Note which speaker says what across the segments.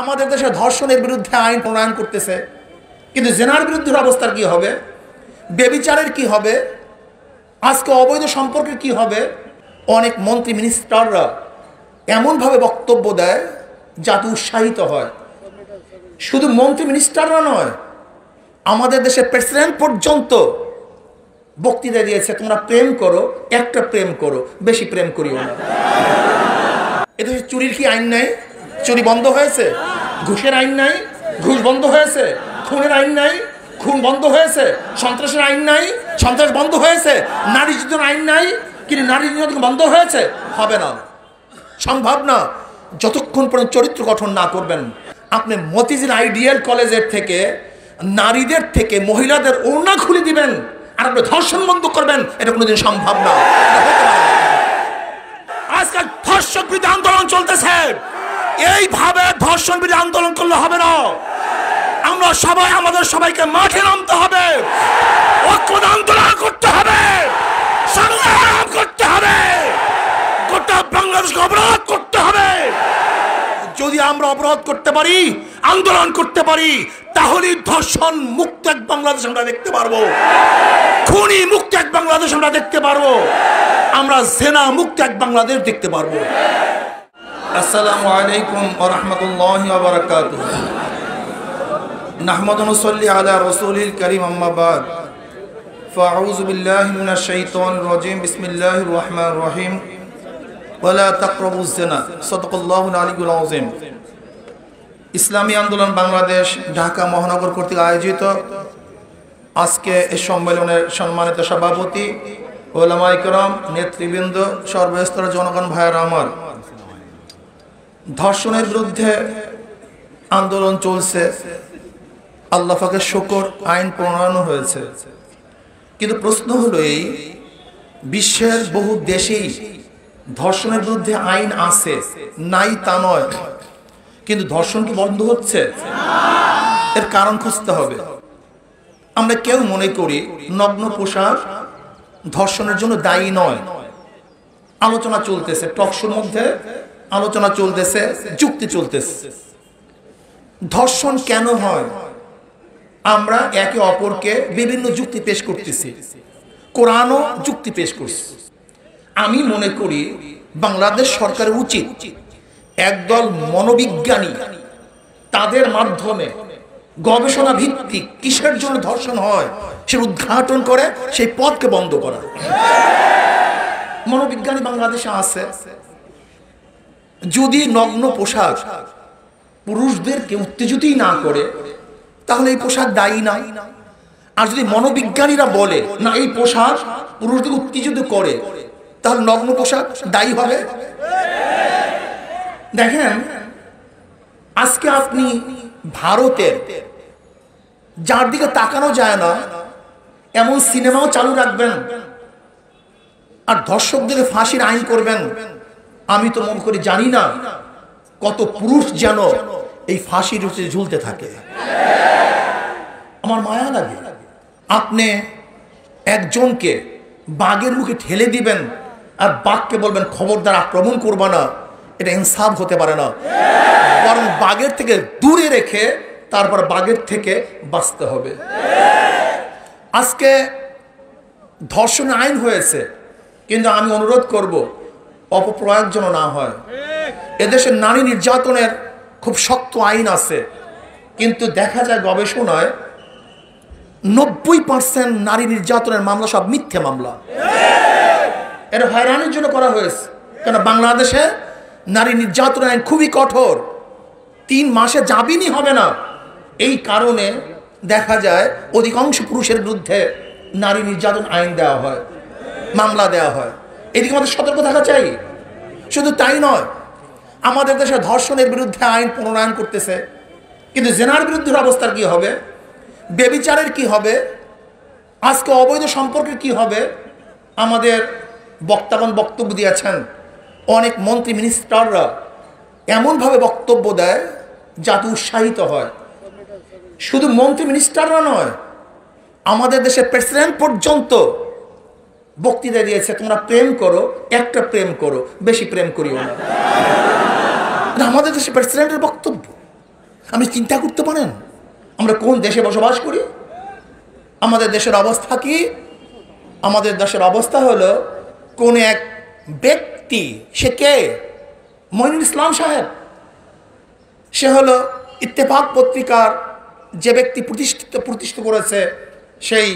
Speaker 1: আমাদের দেশে ধর্ষণের বিরুদ্ধে আইন প্রণয়ন করতেছে, কিন্তু জেনার বিরুদ্ধে অবস্থার কি হবে, বেবিচারের কি হবে, আজকে অবৈধ সম্পর্কের কি হবে। অনেক মন্ত্রী মিনিস্টাররা এমনভাবে বক্তব্য দেয় যাতে উৎসাহিত হয়। শুধু মন্ত্রী মিনিস্টাররা নয়, আমাদের দেশের প্রেসিডেন্ট পর্যন্ত বক্তৃতা দিয়েছে, তোমরা প্রেম করো, একটা প্রেম করো, বেশি প্রেম করিও না। এদেশে চুরির কি আইন নাই? চুরি বন্ধ হয়েছে। ঘুষের আইন নাই? ঘুষ বন্ধ হয়েছে। খুনের আইন নাই? খুন বন্ধ হয়েছে। সন্ত্রাসের আইন নাই? সন্ত্রাস বন্ধ হয়েছে। নারী নির্যাতন আইন নাই, কিন্তু নারী নির্যাতন বন্ধ হয়েছে। হবে না, সম্ভব না, যতক্ষণ পর্যন্ত চরিত্র গঠন না করবেন। আপনি মতিঝিল আইডিয়াল কলেজের থেকে নারীদের থেকে মহিলাদের ওড়না খুলে দিবেন আর আপনি ধর্ষণ বন্ধ করবেন, এটা কোনোদিন সম্ভব না। আজকাল ধর্ষক বিরোধী আন্দোলন চলতেছে, এইভাবে ধর্ষণ বিরোধী আন্দোলন করলে হবে না। আমরা সবাই আমাদের সবাইকে মাঠে নামতে হবে, ঐক্যবদ্ধ আন্দোলন করতে হবে, সংগ্রাম করতে হবে, গোটা বাংলাদেশকে অবরোধ করতে হবে। যদি আমরা অবরোধ করতে পারি, আন্দোলন করতে পারি, তাহলে ধর্ষণ মুক্ত এক বাংলাদেশ আমরা দেখতে পারবো, খুনি মুক্ত এক বাংলাদেশ আমরা দেখতে পারবো, আমরা জেনা মুক্ত এক বাংলাদেশ দেখতে পারবো। আসসালামু আলাইকুম ওয়া রাহমাতুল্লাহি ওয়া বারাকাতুহু। নাহমাদু ওয়া নুসাল্লি আলা রাসূলিল কারীম, আম্মা বাদ। ফাআউযু বিল্লাহি মিনাশ শাইতানির রাজীম। বিসমিল্লাহির রহমানির রহিম। ওয়ালা তাকরাবুজ জিনা। সাদাকাল্লাহুল আলিয়্যুল আযীম। ইসলামী আন্দোলন বাংলাদেশ ঢাকা মহানগর কর্তৃক আয়োজিত আজকে এই সম্মেলনের সম্মানিত সভাপতি, ওলামায়ে কেরাম, নেতৃবৃন্দ, সর্বস্তরের জনগণ ভাইয়েরা আমার, ধর্ষণের বিরুদ্ধে আন্দোলন চলছে, আল্লাহ পাকের শুকর, আইন প্রণয়ন হয়েছে। কিন্তু প্রশ্ন হলো এই, বিশ্বের বহু দেশেই ধর্ষণের বিরুদ্ধে আইন আছে, নাই তা নয়, কিন্তু ধর্ষণ কি বন্ধ হচ্ছে? এর কারণ খুঁজতে হবে। আমরা কেউ মনে করি নগ্ন পোশাক ধর্ষণের জন্য দায়ী নয়। আলোচনা চলতেছে, টকশোর মধ্যে আলোচনা চলতেছে, যুক্তি চলতেছে। ধর্ষণ কেন হয়? আমরা একে অপরকে বিভিন্ন যুক্তি পেশ করতেছি, কোরআনও যুক্তি পেশ করছে। আমি মনে করি বাংলাদেশ সরকারের উচিত একদল মনোবিজ্ঞানী তাদের মাধ্যমে গবেষণা ভিত্তিক কিসের জন্য ধর্ষণ হয় সে উদ্ঘাটন করে সেই পথকে বন্ধ করা। মনোবিজ্ঞানী বাংলাদেশে আছে। যদি নগ্ন পোশাক পুরুষদেরকে উত্তেজিতই না করে তাহলে এই পোশাক দায়ী না। আর যদি মনোবিজ্ঞানীরা বলে না এই পোশাক পুরুষদের উত্তেজিত করে, তাহলে নগ্ন পোশাক দায়ী হবে। দেখেন, আজকে আপনি ভারতের যার দিকে তাকানো যায় না এমন সিনেমাও চালু রাখবেন আর ধর্ষকদের ফাঁসির আইন করবেন। আমি তো মনে করি জানি না কত পুরুষ যেন এই ফাঁসির উপরে ঝুলতে থাকে। আমার মায়া লাগে। আপনি একজনকে বাঘের মুখে ঠেলে দিবেন আর বাঘকে বলবেন খবরদার আক্রমণ করবা না, এটা ইনসাফ হতে পারে না। বরং বাঘের থেকে দূরে রেখে তারপর বাঘের থেকে বাঁচতে হবে। আজকে ধর্ষণ আইন হয়েছে, কিন্তু আমি অনুরোধ করব অপপ্রয়োগ যেন না হয়। এদেশের নারী নির্যাতনের খুব শক্ত আইন আছে, কিন্তু দেখা যায় গবেষণায় 90% নারী নির্যাতনের মামলা সব মিথ্যে মামলা। এটা হয়রানির জন্য করা হয়েছে, কেন বাংলাদেশে নারী নির্যাতনের আইন খুবই কঠোর, 3 মাসে জামিনই হবে না। এই কারণে দেখা যায় অধিকাংশ পুরুষের বিরুদ্ধে নারী নির্যাতন আইন দেওয়া হয়, মামলা দেওয়া হয়। এদিকে আমাদের সতর্ক থাকা চাই। শুধু তাই নয়, আমাদের দেশে ধর্ষণের বিরুদ্ধে আইন প্রণয়ন করতেছে, কিন্তু জেনার বিরুদ্ধে অবস্থার কি হবে, বেবিচারের কি হবে, আজকে অবৈধ সম্পর্কের কি হবে। আমাদের বক্তাগণ বক্তব্য দিয়েছেন, অনেক মন্ত্রী মিনিস্টাররা এমনভাবে বক্তব্য দেয় যাতে উৎসাহিত হয়। শুধু মন্ত্রী মিনিস্টাররা নয়, আমাদের দেশের প্রেসিডেন্ট পর্যন্ত বক্তৃতা দিয়েছে, তোমরা প্রেম করো, একটা প্রেম করো, বেশি প্রেম করিও না। আমাদের দেশের প্রেসিডেন্টের বক্তব্য। আপনি চিন্তা করতে পারেন আমরা কোন দেশে বসবাস করি? আমাদের দেশের অবস্থা কি? আমাদের দেশের অবস্থা হলো, কোন এক ব্যক্তি, সে কে? মঈনুল ইসলাম সাহেব। সে হলো ইত্তেফাক পত্রিকার যে ব্যক্তি প্রতিষ্ঠিত করেছে, সেই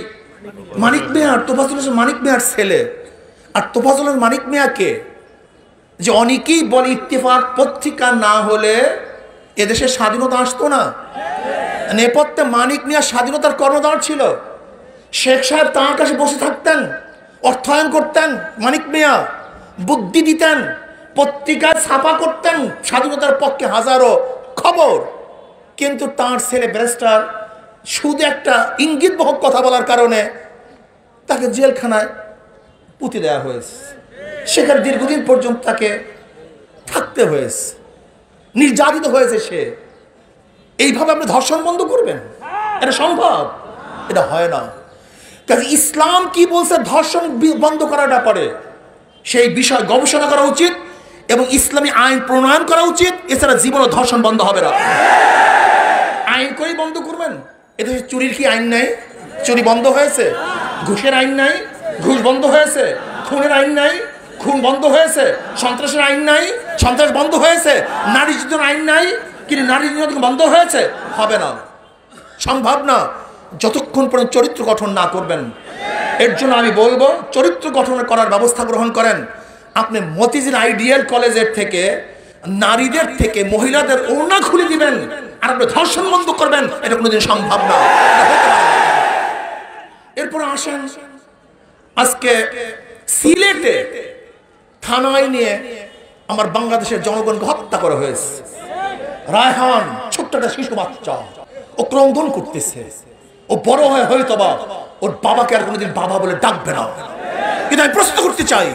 Speaker 1: মানিক মিয়া, তোফাজ্জল হোসেন মানিক মিয়ার ছেলে। আর তোফাজ্জল হোসেন মানিক মিয়াকে যে অনেকেই বলে ইত্তেফাক পত্রিকা না হলে এদেশে স্বাধীনতা আসতো না। নেপথ্যে মানিক মিয়া স্বাধীনতার কর্ণধার ছিল। শেখ সাহেব তাঁর কাছে বসে থাকতেন, অর্থায়ন করতেন, মানিক মিয়া বুদ্ধি দিতেন, পত্রিকায় ছাপা করতেন স্বাধীনতার পক্ষে হাজারো খবর। কিন্তু তার ছেলে ব্যারিস্টার শুধু একটা ইঙ্গিতবহ কথা বলার কারণে তাকে জেলখানায় পুঁতে দেওয়া হয়েছে। সেখানে দীর্ঘদিন পর্যন্ত তাকে থাকতে হয়েছে, নির্যাতিত হয়েছে সে। এইভাবে আপনি ধর্ষণ বন্ধ করবেন? এটা সম্ভব? এটা হয় না। কাজে ইসলাম কি বলছে ধর্ষণ বন্ধ করার ব্যাপারে, সেই বিষয় গবেষণা করা উচিত এবং ইসলামী আইন প্রণয়ন করা উচিত। এছাড়া জীবনও ধর্ষণ বন্ধ হবে না। আইন করেই বন্ধ করবেন। এদেশে চুরির কি আইন নাই? চুরি বন্ধ হয়েছে। ঘুষের আইন নাই? ঘুষ বন্ধ হয়েছে। খুনের আইন নাই? খুন বন্ধ হয়েছে। সন্ত্রাসের আইন নাই? সন্ত্রাস বন্ধ হয়েছে। নারী নির্যাতনের আইন নাই? কিন্তু নারী নির্যাতন বন্ধ হয়েছে? হবে না, সম্ভব না, যতক্ষণ পর্যন্ত চরিত্র গঠন না করবেন। এর জন্য আমি বলবো, চরিত্র গঠন করার ব্যবস্থা গ্রহণ করেন। আপনি মতিঝিল আইডিয়াল কলেজের থেকে, নারীদের থেকে মহিলাদের ওড়না খুলে দিবেন আর আপনি ধর্ষণ বন্ধ করবেন, এটা কোনোদিন সম্ভব না। এরপর আসেন, আজকে সিলেটে থানায় নিয়ে আমার বাংলাদেশের জনগণকে হত্যা করা হয়েছে। রায়হান ছোট্ট একটা শিশু বাচ্চা, ও ক্রন্দন করতেছে। ও বড় হয়ে হয়তোবা ওর বাবাকে আর কোনোদিন বাবা বলে ডাকবে না। কিন্তু আমি প্রশ্ন করতে চাই,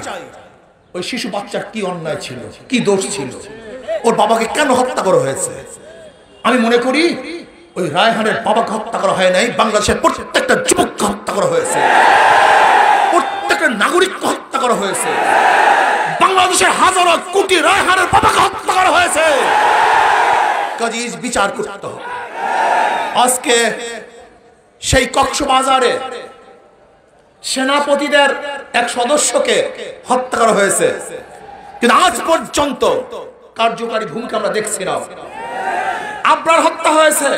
Speaker 1: ওই শিশু বাচ্চার কি অন্যায় ছিল, কি দোষ ছিল? ওর বাবাকে কেন হত্যা করা হয়েছে? আমি মনে করি ওই রায়হানের বাবাকে হত্যা করা হয় নাই, বাংলাদেশের প্রত্যেকটা যুবককে হত্যা করা হয়েছে, প্রত্যেকটা নাগরিককে হত্যা করা হয়েছে। বাংলাদেশের হাজারো কোটি রায়হানের বাবাকে হত্যা করা হয়েছে। কাজী বিচার করতে হবে। আজকে সেই কক্সবাজারে সেনাপতিদের এক সদস্যকে হত্যা করা হয়েছে, কিন্তু আজ পর্যন্ত কার্যকারী ভূমিকা আমরা দেখছি না। আবরার হত্যা হয়েছে,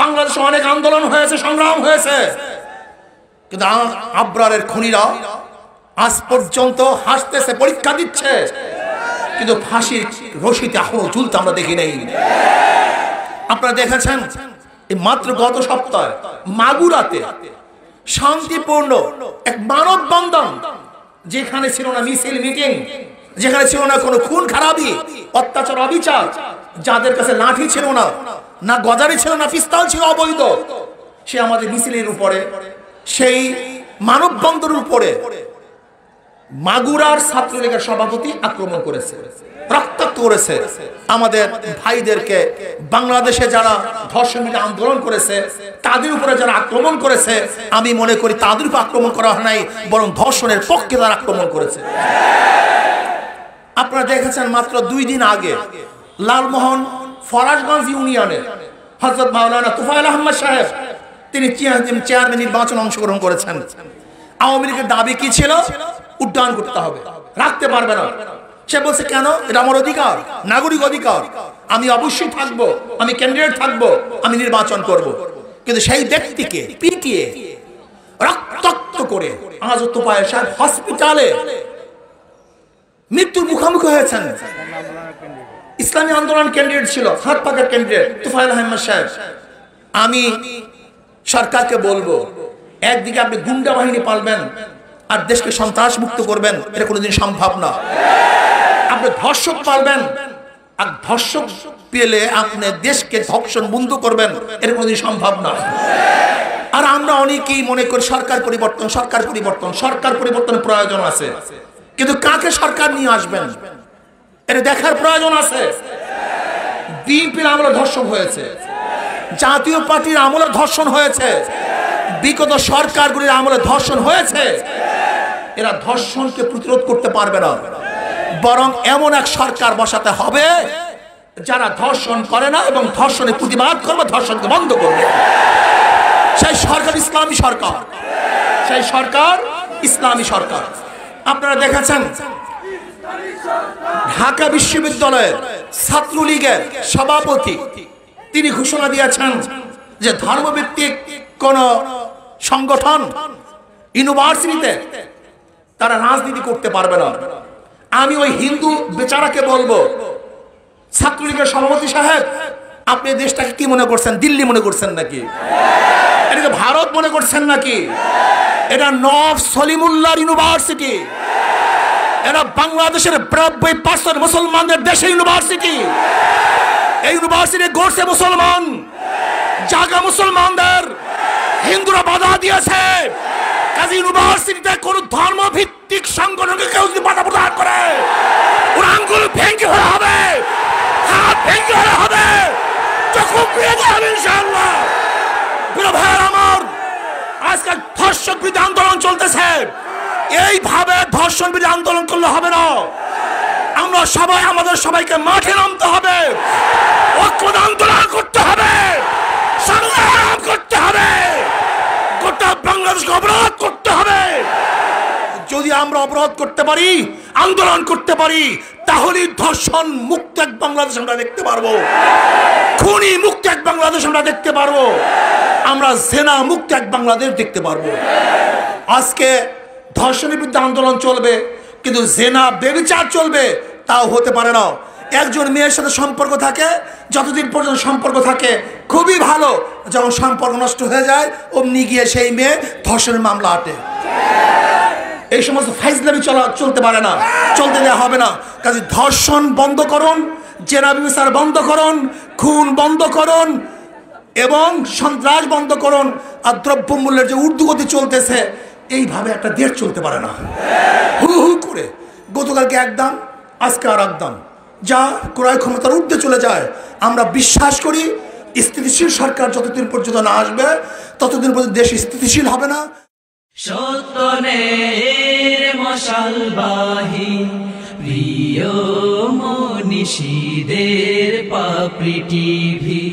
Speaker 1: বাংলাদেশে অনেক আন্দোলন হয়েছে, সংগ্রাম হয়েছে, কিন্তু আবরারের খুনিরা আজ পর্যন্ত হাসতেছে, পরীক্ষা দিচ্ছে, কিন্তু ফাঁসির রশিতে এখনো ঝুলতে আমরা দেখি নাই। আপনারা দেখেছেন এই মাত্র গত সপ্তাহে মাগুরাতে শান্তিপূর্ণ এক মানববন্ধন, যেখানে ছিল না মিছিল মিটিং, যেখানে ছিল না কোনো খুন খারাপি, অত্যাচার, অবিচার, যাদের কাছে লাঠি ছিল না, না গজারি ছিল না, পিস্তল ছিল অবৈধ, সে আমাদের মিছিলের উপরে, সেই মানববন্ধনের উপরে মাগুরার ছাত্রলীগের সভাপতি আক্রমণ করেছে, রক্তাক্ত করেছে আমাদের ভাইদেরকে। বাংলাদেশে যারা ধর্ষণ আন্দোলন করেছে তাদের উপরে যারা আক্রমণ করেছে, আমি মনে করি তাদের উপর আক্রমণ করা হয় নাই, বরং ধর্ষণের পক্ষে তারা আক্রমণ করেছে। আপনারা দেখেছেন মাত্র 2 দিন আগে লালমোহন ফরাজগঞ্জ ইউনিয়নে হযরত মাওলানা তুফাইল আহমদ সাহেব, তিনি চেয়ারম্যান নির্বাচনে অংশগ্রহণ করেছেন। আওয়ামী লীগের দাবি কি ছিল? উড্ডয়ন করতে হবে, রাখতে পারবে না। সে বলছে কেন? এটা আমার অধিকার, নাগরিক অধিকার, আমি অবশ্যই থাকবো, আমি ক্যান্ডিডেট থাকবো, আমি নির্বাচন করব। কিন্তু সেই ব্যক্তিকে পিটিয়ে রক্তাক্ত করে আজ তুফাইল সাহেব হসপিটালে মৃত্যুর মুখোমুখি হয়েছেন। ইসলামী আন্দোলন ক্যান্ডিডেট ছিল, হাত পাকার ক্যান্ডিডেট তুফাইল আহমদ সাহেব। আমি সরকারকে বলবো, একদিকে আপনি গুন্ডা বাহিনী পালবেন আর দেশকে সন্ত্রাস মুক্ত করবেন, এটা কোনোদিন সম্ভব না। আপনি ধর্ষক পালবেন আর ধর্ষক পেলে আপনি দেশকে ধর্ষণ বন্ধ করবেন, এটা কোনোদিন সম্ভব না। আর আমরা অনেকেই মনে করি সরকার পরিবর্তন, সরকার পরিবর্তন, সরকার পরিবর্তনের প্রয়োজন আছে, কিন্তু কাকে সরকার নিয়ে আসবেন এটা দেখার প্রয়োজন আছে। বিএনপির আমলে ধর্ষণ হয়েছে, জাতীয় পার্টির আমলে ধর্ষণ হয়েছে, বিগত সরকারগুলির আমলে ধর্ষণ হয়েছে। এরা ধর্ষণকে প্রতিরোধ করতে পারবে না, বরং এমন এক সরকার বসাতে হবে যারা ধর্ষণ করে না এবং ধর্ষণের প্রতিবাদ করবে, ধর্ষণকে বন্ধ করবে, সেই সরকার ইসলামী সরকার, সেই সরকার ইসলামী সরকার। আপনারা দেখেছেন ঢাকা বিশ্ববিদ্যালয়ের ছাত্রলীগের সভাপতি তিনি ঘোষণা দিয়েছেন যে ধর্মভিত্তিক কোন সংগঠন ইউনিভার্সিটিতে তারা রাজনীতি করতে পারবে না। আমি ওই হিন্দু বেচারাকে বলবো, ছাত্রলীগের সভাপতি সাহেব, আপনি দেশটাকে কি মনে করছেন? দিল্লি মনে করছেন নাকি? এটাকে ভারত মনে করছেন নাকি? এটা নওয়াব সলিমুল্লাহর ইউনিভার্সিটি, এটা বাংলাদেশের 92% মুসলমানদের দেশের ইউনিভার্সিটি। এই ইউনিভার্সিটি গড়ছে মুসলমান, জায়গা মুসলমানদের, হিন্দুরা বাধা দিয়েছে। কাজী ইউনিভার্সিটিতে কোন ধর্মভিত্তিক সংগঠনকে কেউ যদি বাধা প্রদান করে, ওর আঙ্গুল ভেঙে হয়ে হবে, হাত ভেঙে হয়ে হবে, চক্ষু পেয়ে যাবে ইনশাআল্লাহ। প্রিয় ভাইয়ের আমার, আজকাল ধর্ষণ বিরোধী আন্দোলন চলতেছে, এইভাবে ধর্ষণ বিরোধী আন্দোলন করলে হবে না। আমরা সবাই আমাদের সবাইকে মাঠে নামতে হবে, ঐক্যবদ্ধ আন্দোলন করতে হবে, সংগ্রাম করতে হবে, গোটা বাংলাদেশকে অবরোধ করতে হবে। যদি আমরা অবরোধ করতে পারি, আন্দোলন করতে পারি, তাহলে ধর্ষণ মুক্ত এক বাংলাদেশ আমরা দেখতে পারবো, খুনি মুক্ত এক বাংলাদেশ আমরা দেখতে পারবো, আমরা জেনা মুক্ত এক বাংলাদেশ দেখতে পারবো। আজকে ধর্ষণের বিরুদ্ধে আন্দোলন চলবে, কিন্তু জেনা বেবিচার চলবে, তাও হতে পারে না। একজন মেয়ের সাথে সম্পর্ক থাকে, যতদিন পর্যন্ত সম্পর্ক থাকে খুবই ভালো, যখন সম্পর্ক নষ্ট হয়ে যায় অমনি গিয়ে সেই মেয়ে ধর্ষণের মামলা আটে। এই সমস্ত ফাইজলামি চলতে পারে না, চলতে দেওয়া হবে না। কাজে ধর্ষণ বন্ধ করুন, জেনা বেবিচার বন্ধ করুন, খুন বন্ধ করুন এবং সন্ত্রাস বন্ধ করুন। আর দ্রব্যমূল্যের যে ঊর্ধ্বগতি চলতেছে, এইভাবে একটা দেশ চলতে পারে না। হু হু করে গতকালকে এক দাম, আজকে আর এক দাম, যা ক্রয় ক্ষমতার ঊর্ধ্বে চলে যায়। আমরা বিশ্বাস করি স্থিতিশীল সরকার যতদিন পর্যন্ত না আসবে, ততদিন পর্যন্ত দেশ স্থিতিশীল হবে না।
Speaker 2: সত্যনের মশালবাহী প্রিয় মনীষীদের পাপড়ি টিভি।